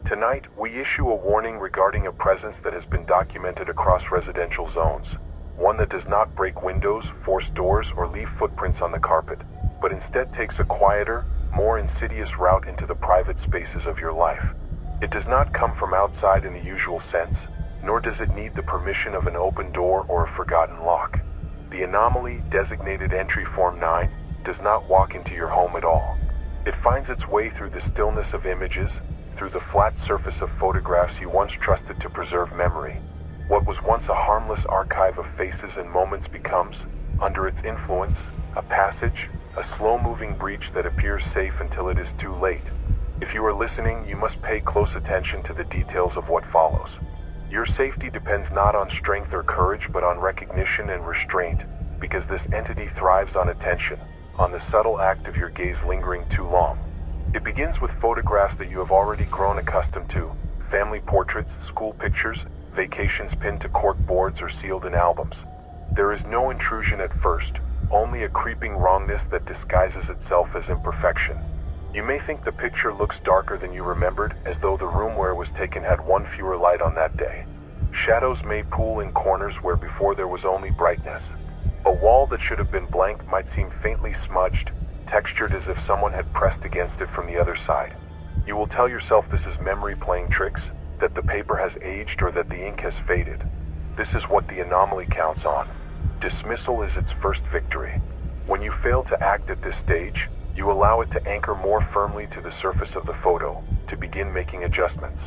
Tonight, we issue a warning regarding a presence that has been documented across residential zones. One that does not break windows, force doors, or leave footprints on the carpet, but instead takes a quieter, more insidious route into the private spaces of your life. It does not come from outside in the usual sense, nor does it need the permission of an open door or a forgotten lock. The anomaly, designated Entry Form 9, does not walk into your home at all. It finds its way through the stillness of images, through the flat surface of photographs you once trusted to preserve memory. What was once a harmless archive of faces and moments becomes, under its influence, a passage, a slow-moving breach that appears safe until it is too late. If you are listening, you must pay close attention to the details of what follows. Your safety depends not on strength or courage, but on recognition and restraint, because this entity thrives on attention, on the subtle act of your gaze lingering too long. It begins with photographs that you have already grown accustomed to, family portraits, school pictures, vacations pinned to cork boards or sealed in albums. There is no intrusion at first, only a creeping wrongness that disguises itself as imperfection. You may think the picture looks darker than you remembered, as though the room where it was taken had one fewer light on that day. Shadows may pool in corners where before there was only brightness. A wall that should have been blank might seem faintly smudged, textured as if someone had pressed against it from the other side. You will tell yourself this is memory playing tricks, that the paper has aged or that the ink has faded. This is what the anomaly counts on. Dismissal is its first victory. When you fail to act at this stage, you allow it to anchor more firmly to the surface of the photo, to begin making adjustments.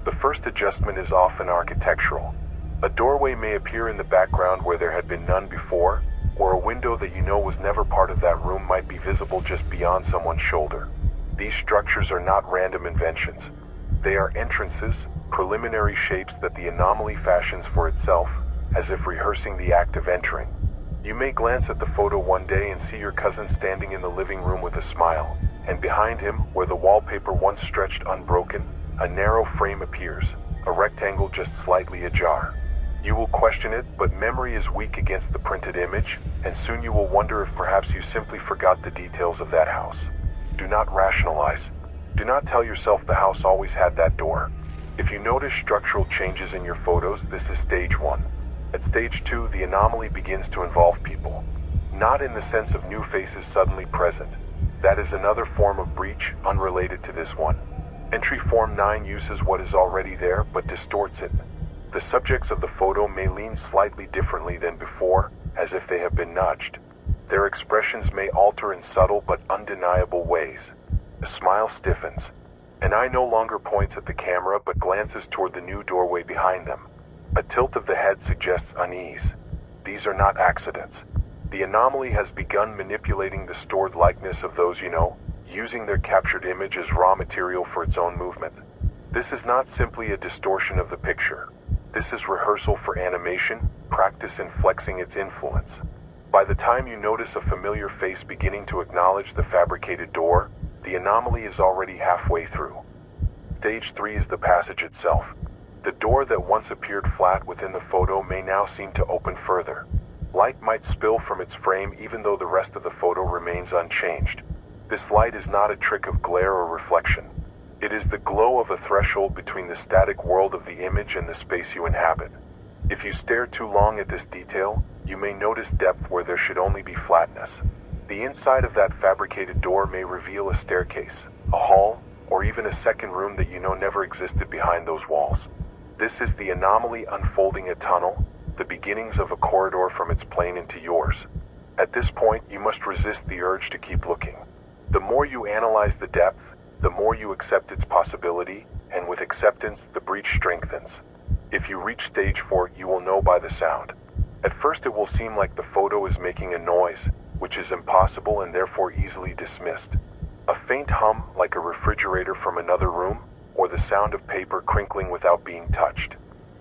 The first adjustment is often architectural. A doorway may appear in the background where there had been none before, or a window that you know was never part of that room might be visible just beyond someone's shoulder. These structures are not random inventions. They are entrances, preliminary shapes that the anomaly fashions for itself, as if rehearsing the act of entering. You may glance at the photo one day and see your cousin standing in the living room with a smile, and behind him, where the wallpaper once stretched unbroken, a narrow frame appears, a rectangle just slightly ajar. You will question it, but memory is weak against the printed image, and soon you will wonder if perhaps you simply forgot the details of that house. Do not rationalize. Do not tell yourself the house always had that door. If you notice structural changes in your photos, this is stage 1. At stage 2, the anomaly begins to involve people. Not in the sense of new faces suddenly present. That is another form of breach, unrelated to this one. Entry Form 9 uses what is already there, but distorts it. The subjects of the photo may lean slightly differently than before, as if they have been nudged. Their expressions may alter in subtle but undeniable ways. A smile stiffens. An eye no longer points at the camera but glances toward the new doorway behind them. A tilt of the head suggests unease. These are not accidents. The anomaly has begun manipulating the stored likeness of those you know, using their captured image as raw material for its own movement. This is not simply a distortion of the picture. This is rehearsal for animation, practice in flexing its influence. By the time you notice a familiar face beginning to acknowledge the fabricated door, the anomaly is already halfway through. Stage 3 is the passage itself. The door that once appeared flat within the photo may now seem to open further. Light might spill from its frame even though the rest of the photo remains unchanged. This light is not a trick of glare or reflection. It is the glow of a threshold between the static world of the image and the space you inhabit. If you stare too long at this detail, you may notice depth where there should only be flatness. The inside of that fabricated door may reveal a staircase, a hall, or even a second room that you know never existed behind those walls. This is the anomaly unfolding a tunnel, the beginnings of a corridor from its plane into yours. At this point, you must resist the urge to keep looking. The more you analyze the depth, the more you accept its possibility, and with acceptance, the breach strengthens. If you reach stage 4, you will know by the sound. At first it will seem like the photo is making a noise, which is impossible and therefore easily dismissed. A faint hum, like a refrigerator from another room, or the sound of paper crinkling without being touched.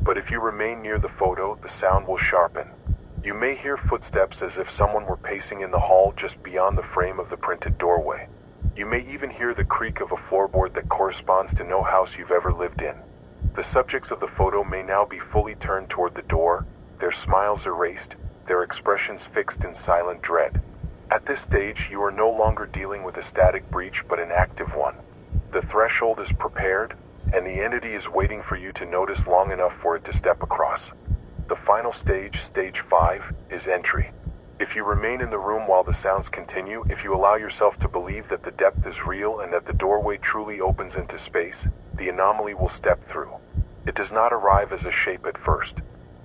But if you remain near the photo, the sound will sharpen. You may hear footsteps as if someone were pacing in the hall just beyond the frame of the printed doorway. You may even hear the creak of a floorboard that corresponds to no house you've ever lived in. The subjects of the photo may now be fully turned toward the door, their smiles erased, their expressions fixed in silent dread. At this stage, you are no longer dealing with a static breach but an active one. The threshold is prepared, and the entity is waiting for you to notice long enough for it to step across. The final stage, stage 5, is entry. If you remain in the room while the sounds continue, if you allow yourself to believe that the depth is real and that the doorway truly opens into space, the anomaly will step through. It does not arrive as a shape at first.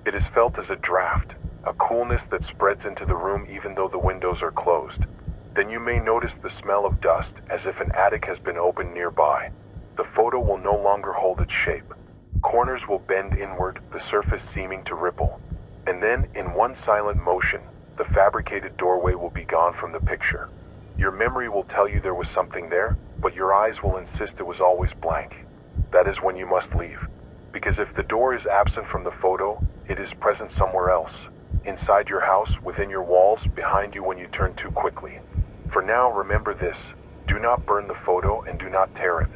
It is felt as a draft, a coolness that spreads into the room even though the windows are closed. Then you may notice the smell of dust, as if an attic has been opened nearby. The photo will no longer hold its shape. Corners will bend inward, the surface seeming to ripple. And then, in one silent motion, the fabricated doorway will be gone from the picture. Your memory will tell you there was something there, but your eyes will insist it was always blank. That is when you must leave. Because if the door is absent from the photo, it is present somewhere else. Inside your house, within your walls, behind you when you turn too quickly. For now, remember this: do not burn the photo and do not tear it.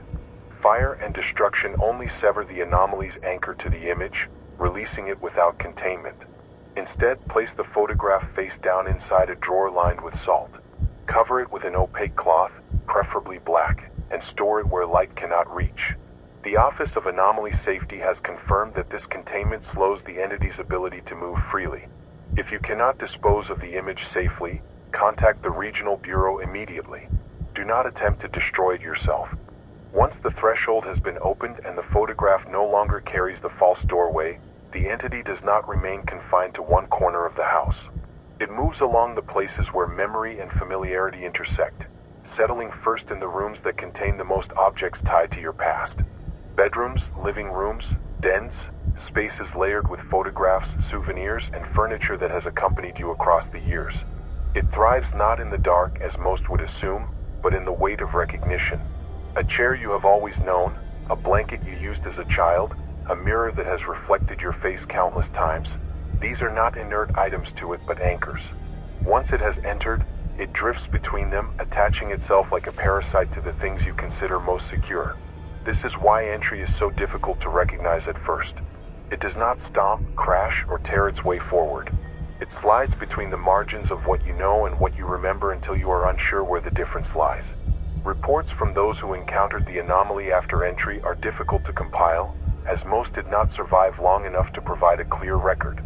Fire and destruction only sever the anomaly's anchor to the image, releasing it without containment. Instead, place the photograph face down inside a drawer lined with salt. Cover it with an opaque cloth, preferably black, and store it where light cannot reach. The Office of Anomaly Safety has confirmed that this containment slows the entity's ability to move freely. If you cannot dispose of the image safely, contact the Regional Bureau immediately. Do not attempt to destroy it yourself. Once the threshold has been opened and the photograph no longer carries the false doorway, the entity does not remain confined to one corner of the house. It moves along the places where memory and familiarity intersect, settling first in the rooms that contain the most objects tied to your past. Bedrooms, living rooms, dens, spaces layered with photographs, souvenirs, and furniture that has accompanied you across the years. It thrives not in the dark, as most would assume, but in the weight of recognition. A chair you have always known, a blanket you used as a child, a mirror that has reflected your face countless times. These are not inert items to it, but anchors. Once it has entered, it drifts between them, attaching itself like a parasite to the things you consider most secure. This is why entry is so difficult to recognize at first. It does not stomp, crash, or tear its way forward. It slides between the margins of what you know and what you remember until you are unsure where the difference lies. Reports from those who encountered the anomaly after entry are difficult to compile, as most did not survive long enough to provide a clear record.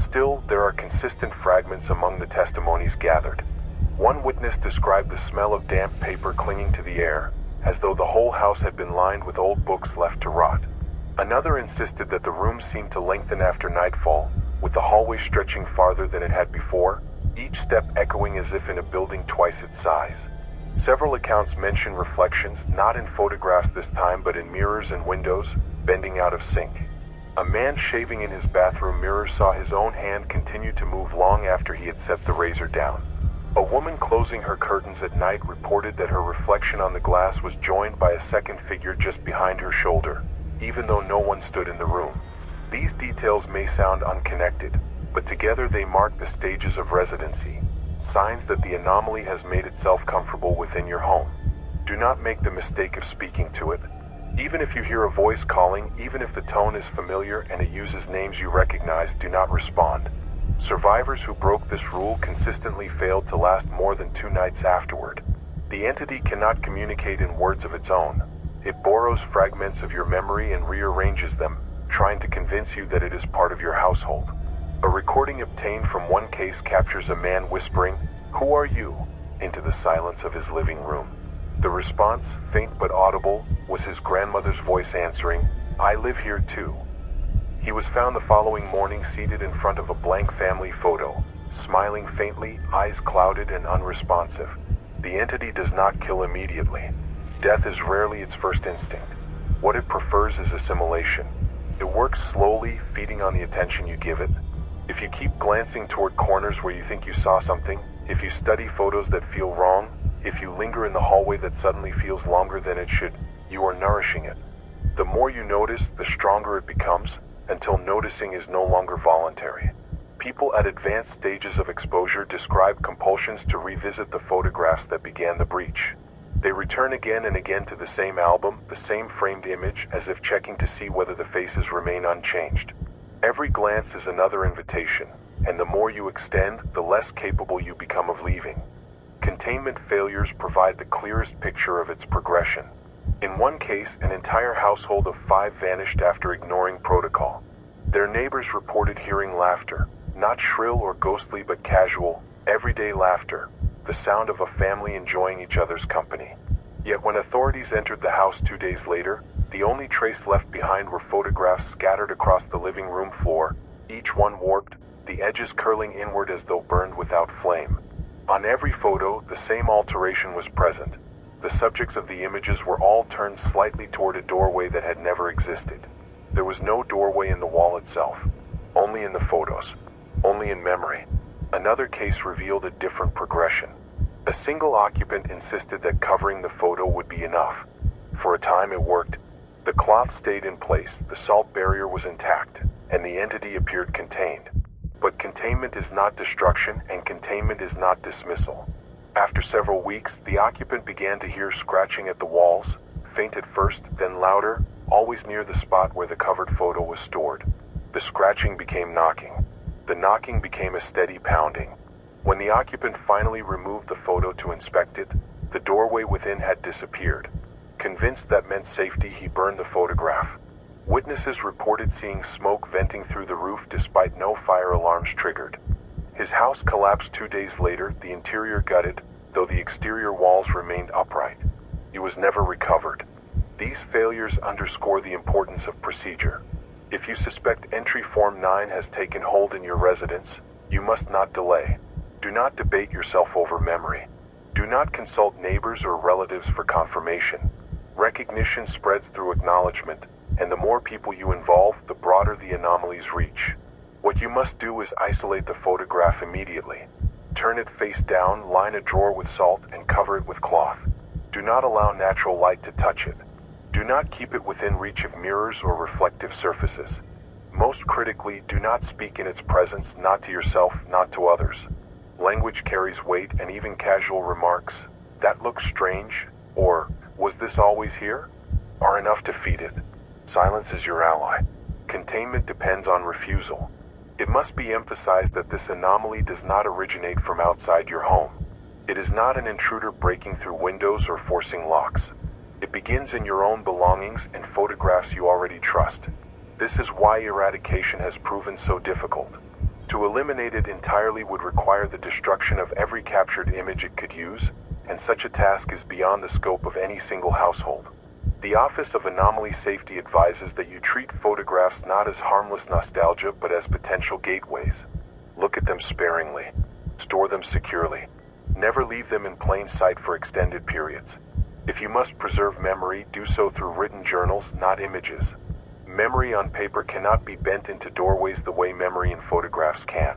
Still, there are consistent fragments among the testimonies gathered. One witness described the smell of damp paper clinging to the air, as though the whole house had been lined with old books left to rot. Another insisted that the room seemed to lengthen after nightfall, with the hallway stretching farther than it had before, each step echoing as if in a building twice its size. Several accounts mention reflections, not in photographs this time, but in mirrors and windows, bending out of sync. A man shaving in his bathroom mirror saw his own hand continue to move long after he had set the razor down. A woman closing her curtains at night reported that her reflection on the glass was joined by a second figure just behind her shoulder, even though no one stood in the room. These details may sound unconnected, but together they mark the stages of residency, signs that the anomaly has made itself comfortable within your home. Do not make the mistake of speaking to it. Even if you hear a voice calling, even if the tone is familiar and it uses names you recognize, do not respond. Survivors who broke this rule consistently failed to last more than 2 nights afterward. The entity cannot communicate in words of its own. It borrows fragments of your memory and rearranges them, trying to convince you that it is part of your household. A recording obtained from one case captures a man whispering, "Who are you?" into the silence of his living room. The response, faint but audible, was his grandmother's voice answering, "I live here too." He was found the following morning seated in front of a blank family photo, smiling faintly, eyes clouded and unresponsive. The entity does not kill immediately. Death is rarely its first instinct. What it prefers is assimilation. It works slowly, feeding on the attention you give it. If you keep glancing toward corners where you think you saw something, if you study photos that feel wrong, if you linger in the hallway that suddenly feels longer than it should, you are nourishing it. The more you notice, the stronger it becomes, until noticing is no longer voluntary. People at advanced stages of exposure describe compulsions to revisit the photographs that began the breach. They return again and again to the same album, the same framed image, as if checking to see whether the faces remain unchanged. Every glance is another invitation, and the more you extend, the less capable you become of leaving. Containment failures provide the clearest picture of its progression. In one case, an entire household of 5 vanished after ignoring protocol. Their neighbors reported hearing laughter, not shrill or ghostly but casual, everyday laughter, the sound of a family enjoying each other's company. Yet when authorities entered the house 2 days later, the only trace left behind were photographs scattered across the living room floor, each one warped, the edges curling inward as though burned without flame. On every photo, the same alteration was present. The subjects of the images were all turned slightly toward a doorway that had never existed. There was no doorway in the wall itself, only in the photos, only in memory. Another case revealed a different progression. A single occupant insisted that covering the photo would be enough. For a time it worked. The cloth stayed in place, the salt barrier was intact, and the entity appeared contained. But containment is not destruction, and containment is not dismissal. After several weeks, the occupant began to hear scratching at the walls, faint at first, then louder, always near the spot where the covered photo was stored. The scratching became knocking. The knocking became a steady pounding. When the occupant finally removed the photo to inspect it, the doorway within had disappeared. Convinced that meant safety, he burned the photograph. Witnesses reported seeing smoke venting through the roof despite no fire alarms triggered. His house collapsed 2 days later, the interior gutted, though the exterior walls remained upright. It was never recovered. These failures underscore the importance of procedure. If you suspect Entry Form 9 has taken hold in your residence, you must not delay. Do not debate yourself over memory. Do not consult neighbors or relatives for confirmation. Recognition spreads through acknowledgement, and the more people you involve, the broader the anomalies reach. What you must do is isolate the photograph immediately. Turn it face down, line a drawer with salt, and cover it with cloth. Do not allow natural light to touch it. Do not keep it within reach of mirrors or reflective surfaces. Most critically, do not speak in its presence, not to yourself, not to others. Language carries weight, and even casual remarks, "That looks strange," or "Was this always here?" are enough to feed it. Silence is your ally. Containment depends on refusal. It must be emphasized that this anomaly does not originate from outside your home. It is not an intruder breaking through windows or forcing locks. It begins in your own belongings and photographs you already trust. This is why eradication has proven so difficult. To eliminate it entirely would require the destruction of every captured image it could use, and such a task is beyond the scope of any single household. The Office of Anomaly Safety advises that you treat photographs not as harmless nostalgia but as potential gateways. Look at them sparingly. Store them securely. Never leave them in plain sight for extended periods. If you must preserve memory, do so through written journals, not images. Memory on paper cannot be bent into doorways the way memory in photographs can.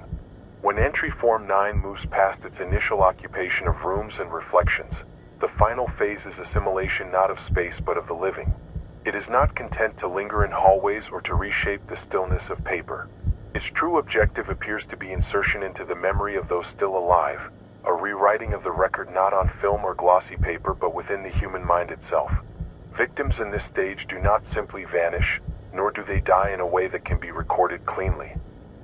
When Entry Form 9 moves past its initial occupation of rooms and reflections, the final phase is assimilation not of space but of the living. It is not content to linger in hallways or to reshape the stillness of paper. Its true objective appears to be insertion into the memory of those still alive, a rewriting of the record not on film or glossy paper but within the human mind itself. Victims in this stage do not simply vanish, nor do they die in a way that can be recorded cleanly.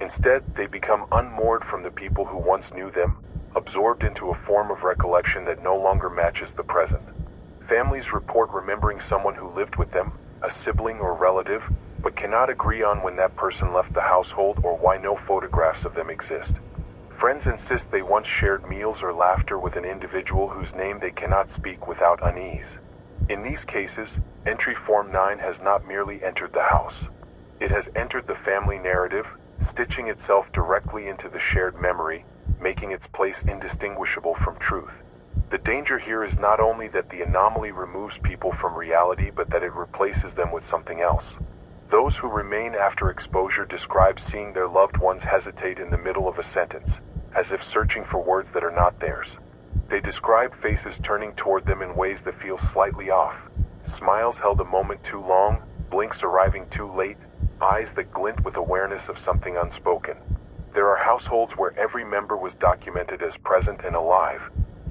Instead, they become unmoored from the people who once knew them, absorbed into a form of recollection that no longer matches the present. Families report remembering someone who lived with them, a sibling or relative, but cannot agree on when that person left the household or why no photographs of them exist. Friends insist they once shared meals or laughter with an individual whose name they cannot speak without unease. In these cases, Entry Form 9 has not merely entered the house. It has entered the family narrative, stitching itself directly into the shared memory, making its place indistinguishable from truth. The danger here is not only that the anomaly removes people from reality, but that it replaces them with something else. Those who remain after exposure describe seeing their loved ones hesitate in the middle of a sentence, as if searching for words that are not theirs. They describe faces turning toward them in ways that feel slightly off, smiles held a moment too long, blinks arriving too late, eyes that glint with awareness of something unspoken. There are households where every member was documented as present and alive,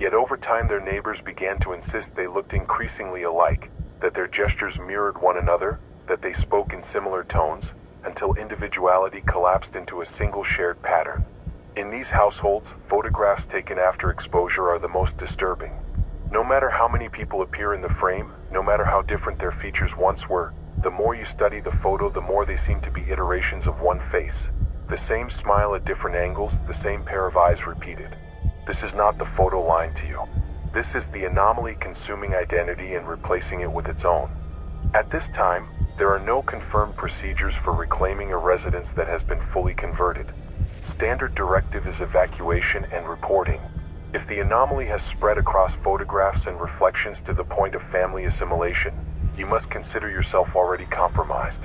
yet over time their neighbors began to insist they looked increasingly alike, that their gestures mirrored one another, that they spoke in similar tones, until individuality collapsed into a single shared pattern. In these households, photographs taken after exposure are the most disturbing. No matter how many people appear in the frame, no matter how different their features once were, the more you study the photo, the more they seem to be iterations of one face. The same smile at different angles, the same pair of eyes repeated. This is not the photo lying to you. This is the anomaly consuming identity and replacing it with its own. At this time, there are no confirmed procedures for reclaiming a residence that has been fully converted. Standard directive is evacuation and reporting. If the anomaly has spread across photographs and reflections to the point of family assimilation, you must consider yourself already compromised.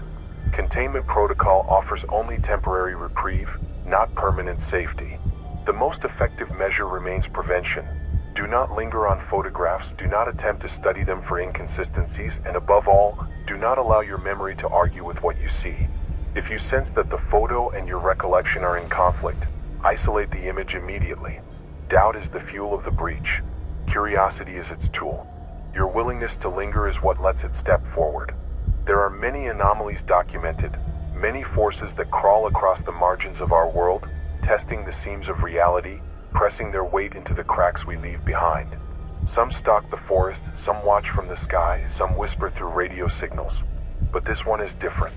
Containment protocol offers only temporary reprieve, not permanent safety. The most effective measure remains prevention. Do not linger on photographs, do not attempt to study them for inconsistencies, and above all, do not allow your memory to argue with what you see. If you sense that the photo and your recollection are in conflict, isolate the image immediately. Doubt is the fuel of the breach. Curiosity is its tool. Your willingness to linger is what lets it step forward. There are many anomalies documented, many forces that crawl across the margins of our world, testing the seams of reality, pressing their weight into the cracks we leave behind. Some stalk the forest, some watch from the sky, some whisper through radio signals. But this one is different.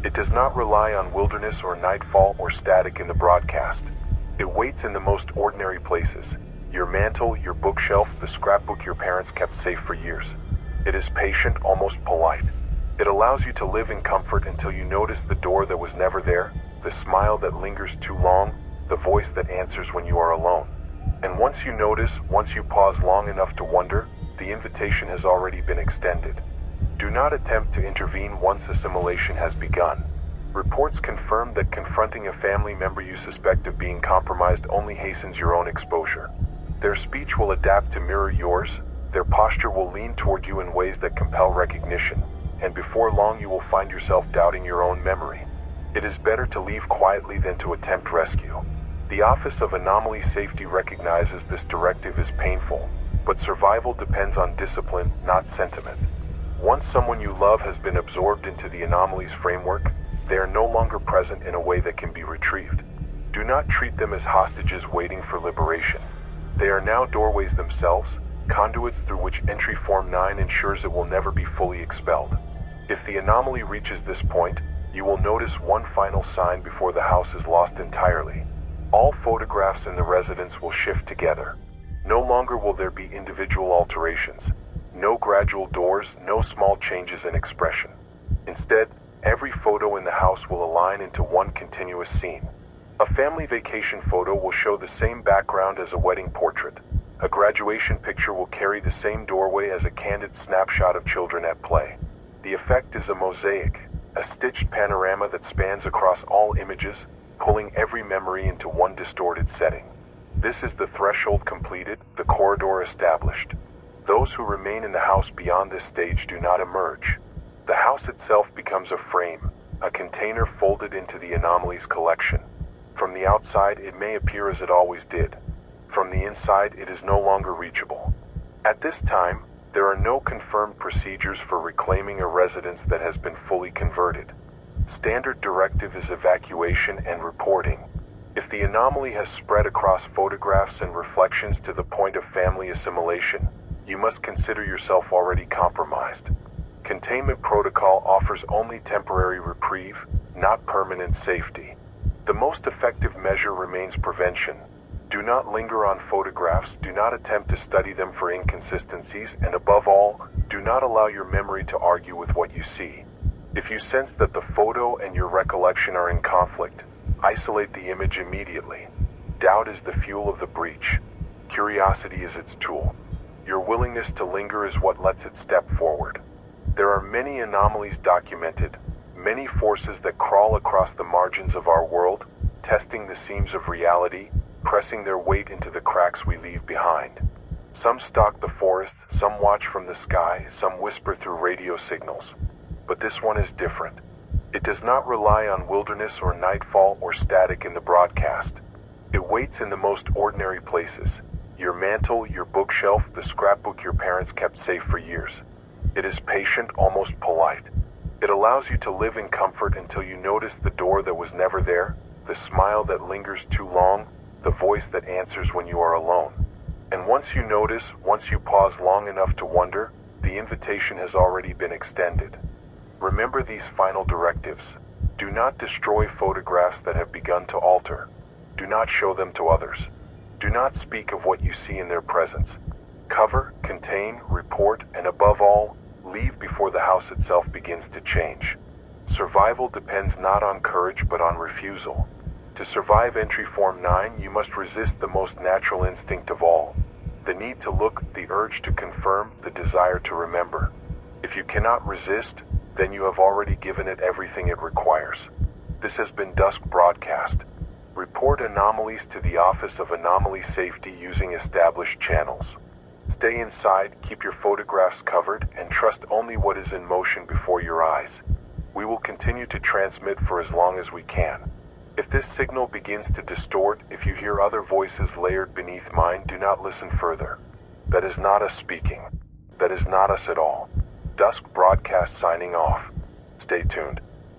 It does not rely on wilderness or nightfall or static in the broadcast. It waits in the most ordinary places. Your mantle, your bookshelf, the scrapbook your parents kept safe for years. It is patient, almost polite. It allows you to live in comfort until you notice the door that was never there, the smile that lingers too long, the voice that answers when you are alone. And once you notice, once you pause long enough to wonder, the invitation has already been extended. Do not attempt to intervene once assimilation has begun. Reports confirm that confronting a family member you suspect of being compromised only hastens your own exposure. Their speech will adapt to mirror yours, their posture will lean toward you in ways that compel recognition, and before long you will find yourself doubting your own memory. It is better to leave quietly than to attempt rescue. The Office of Anomaly Safety recognizes this directive is painful, but survival depends on discipline, not sentiment. Once someone you love has been absorbed into the anomaly's framework, they are no longer present in a way that can be retrieved. Do not treat them as hostages waiting for liberation. They are now doorways themselves, conduits through which entry Form 9 ensures it will never be fully expelled. If the anomaly reaches this point, you will notice one final sign before the house is lost entirely. All photographs in the residence will shift together. No longer will there be individual alterations. No gradual doors, no small changes in expression. Instead, every photo in the house will align into one continuous scene. A family vacation photo will show the same background as a wedding portrait. A graduation picture will carry the same doorway as a candid snapshot of children at play. The effect is a mosaic, a stitched panorama that spans across all images, pulling every memory into one distorted setting. This is the threshold completed, the corridor established. Those who remain in the house beyond this stage do not emerge. The house itself becomes a frame, a container folded into the anomaly's collection. From the outside, it may appear as it always did. From the inside, it is no longer reachable. At this time, there are no confirmed procedures for reclaiming a residence that has been fully converted. Standard directive is evacuation and reporting. If the anomaly has spread across photographs and reflections to the point of family assimilation, you must consider yourself already compromised. Containment protocol offers only temporary reprieve, not permanent safety. The most effective measure remains prevention. Do not linger on photographs, do not attempt to study them for inconsistencies, and above all, do not allow your memory to argue with what you see. If you sense that the photo and your recollection are in conflict, isolate the image immediately. Doubt is the fuel of the breach. Curiosity is its tool. Your willingness to linger is what lets it step forward. There are many anomalies documented, many forces that crawl across the margins of our world, testing the seams of reality, pressing their weight into the cracks we leave behind. Some stalk the forest, some watch from the sky, some whisper through radio signals. But this one is different. It does not rely on wilderness or nightfall or static in the broadcast. It waits in the most ordinary places. Your mantle, your bookshelf, the scrapbook your parents kept safe for years. It is patient, almost polite. It allows you to live in comfort until you notice the door that was never there, the smile that lingers too long, the voice that answers when you are alone. And once you pause long enough to wonder, the invitation has already been extended. Remember these final directives. Do not destroy photographs that have begun to alter. Do not show them to others. Do not speak of what you see in their presence. Cover, contain, report, and above all, leave before the house itself begins to change. Survival depends not on courage but on refusal. To survive entry form 9, you must resist the most natural instinct of all. The need to look, the urge to confirm, the desire to remember. If you cannot resist, then you have already given it everything it requires. This has been Dusk Broadcast. Report anomalies to the Office of Anomaly Safety using established channels. Stay inside, keep your photographs covered, and trust only what is in motion before your eyes. We will continue to transmit for as long as we can. If this signal begins to distort, if you hear other voices layered beneath mine, do not listen further. That is not us speaking. That is not us at all. Dusk Broadcast signing off. Stay tuned.